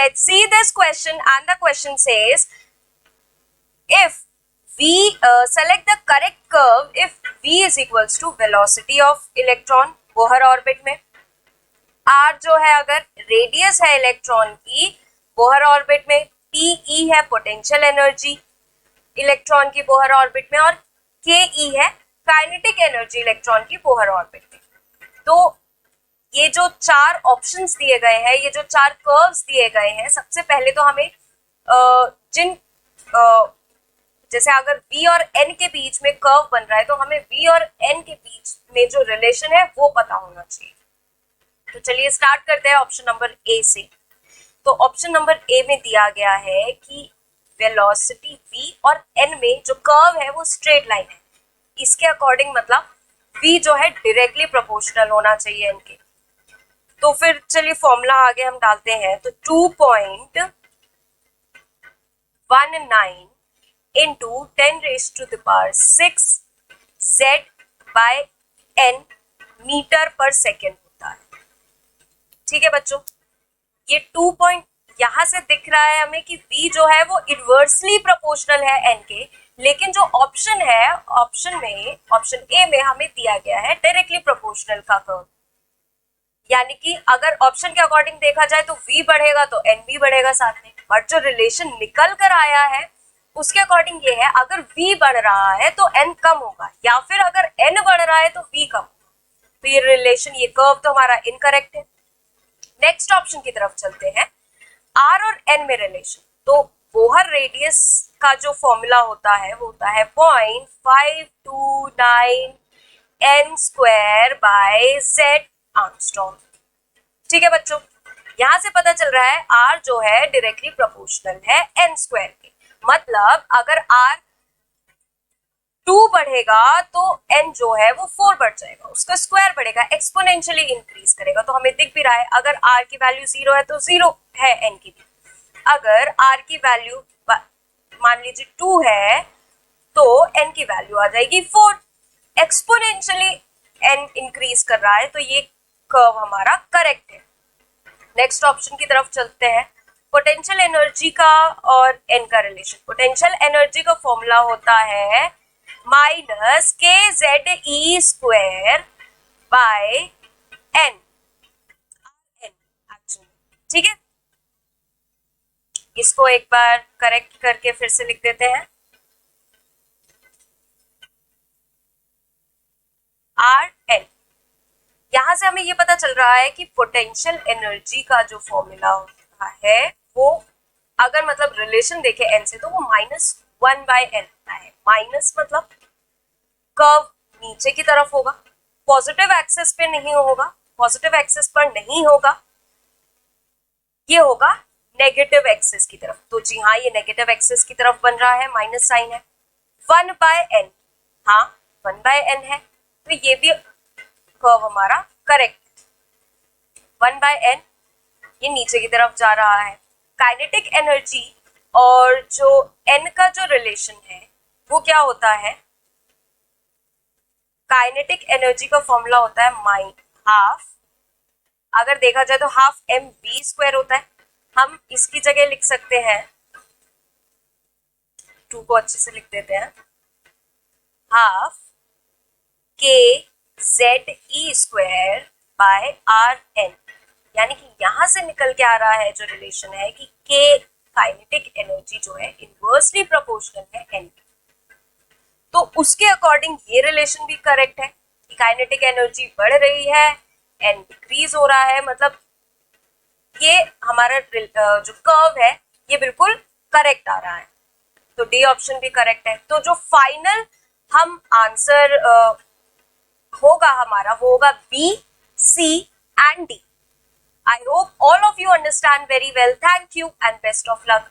let's see this question, and the question says if we select the correct curve if v is equals to velocity of electron Bohr orbit में, r जो है अगर radius है electron की Bohr orbit में, TE है potential energy electron की Bohr orbit में, और KE है काइनेटिक एनर्जी इलेक्ट्रॉन की बोहर ऑर्बिट में। तो ये जो चार ऑप्शंस दिए गए हैं, ये जो चार कर्व्स दिए गए हैं, सबसे पहले तो हमें जैसे अगर v और n के बीच में कर्व बन रहा है तो हमें v और n के बीच में जो रिलेशन है वो पता होना चाहिए। तो चलिए स्टार्ट करते हैं ऑप्शन नंबर ए से। तो ऑप्शन नंबर ए में दिया गया है कि वेलोसिटी v और n में जो कर्व है वो स्ट्रेट लाइन है, इसके अकॉर्डिंग मतलब v जो है डायरेक्टली प्रोपोर्शनल होना चाहिए n के। तो फिर चलिए फॉर्मूला आगे हम डालते हैं। तो 2.19 into 10⁻⁶ Z/n मीटर पर सेकेंड होता है। ठीक है बच्चों, ये 2 पॉइंट यहां से दिख रहा है हमें कि v जो है वो इनवर्सली प्रोपोर्शनल है n के, लेकिन जो ऑप्शन है ऑप्शन ए में हमें दिया गया है डायरेक्टली प्रोपोर्शनल का कर्व, यानी कि अगर ऑप्शन के अकॉर्डिंग देखा जाए तो v बढ़ेगा तो n भी बढ़ेगा साथ में, बट जो रिलेशन निकल कर आया है उसके अकॉर्डिंग ये है अगर v बढ़ रहा है तो n कम होगा, या फिर अगर n बढ़ रहा है तो v कम होगा। तो ये रिलेशन, ये कर्व तो हमारा इनकरेक्ट है। नेक्स्ट ऑप्शन की तरफ चलते हैं, r और n में रिलेशन। तो बोहर रेडियस का जो फॉर्मूला होता है वो होता है 0.529 n² Z आर्मस्ट्रॉन्ग। ठीक है बच्चों, यहां से पता चल रहा है r जो है डायरेक्टली प्रोपोर्शनल है n² के, मतलब अगर r 2 बढ़ेगा तो n जो है वो 4 बढ़ जाएगा, उसका स्क्वायर बढ़ेगा, एक्सपोनेंशियली इंक्रीज करेगा। तो हमें दिख भी रहा है अगर r की वैल्यू 0 है तो 0 है n की भी, अगर r की वैल्यू मान लीजिए 2 है तो n की वैल्यू आ जाएगी 4, एक्सपोनेंशियली n इंक्रीज कर रहा है, तो ये कर्व हमारा करेक्ट है। नेक्स्ट ऑप्शन की तरफ चलते हैं, पोटेंशियल एनर्जी का और n का रिलेशन। पोटेंशियल एनर्जी का फॉर्मूला होता है -kZe²/n। ठीक है, इसको एक बार करेक्ट करके फिर से लिख देते हैं, Rn। यहां से हमें ये पता चल रहा है कि पोटेंशियल एनर्जी का जो फॉर्मूला होता है वो अगर मतलब रिलेशन देखे n से तो वो -1/n है। माइनस मतलब कर्व नीचे की तरफ होगा, पॉजिटिव एक्सेस पे नहीं होगा, पॉजिटिव एक्सेस पर नहीं होगा, ये होगा नेगेटिव एक्सेस की तरफ। तो जी हाँ, ये नेगेटिव एक्सेस की तरफ बन रहा है, माइनस साइन है। 1/n, हाँ 1/n है, तो ये भी कर्व हमारा करेक्ट। 1/n ये नीचे की तरफ जा रहा है। काइनेटिक एनर्जी और जो n का जो रिलेशन है वो क्या होता है, काइनेटिक एनर्जी का फॉर्मूला होता है ½ अगर देखा जाए तो ½ mv² होता है। हम इसकी जगह लिख सकते हैं, 2 को अच्छे से लिख देते हैं, ½ kZe²/Rn, यानी कि यहां से निकल के आ रहा है जो रिलेशन है कि k काइनेटिक एनर्जी जो है इनवर्सली प्रोपोर्शनल है n। तो उसके अकॉर्डिंग ये रिलेशन भी करेक्ट है कि काइनेटिक एनर्जी बढ़ रही है, n डिक्रीज हो रहा है, मतलब ये हमारा जो कर्व है ये बिल्कुल करेक्ट आ रहा है। तो डी ऑप्शन भी करेक्ट है। तो जो फाइनल हम आंसर होगा हमारा वो होगा B, C and D. I hope all of you understand very well. Thank you and best of luck.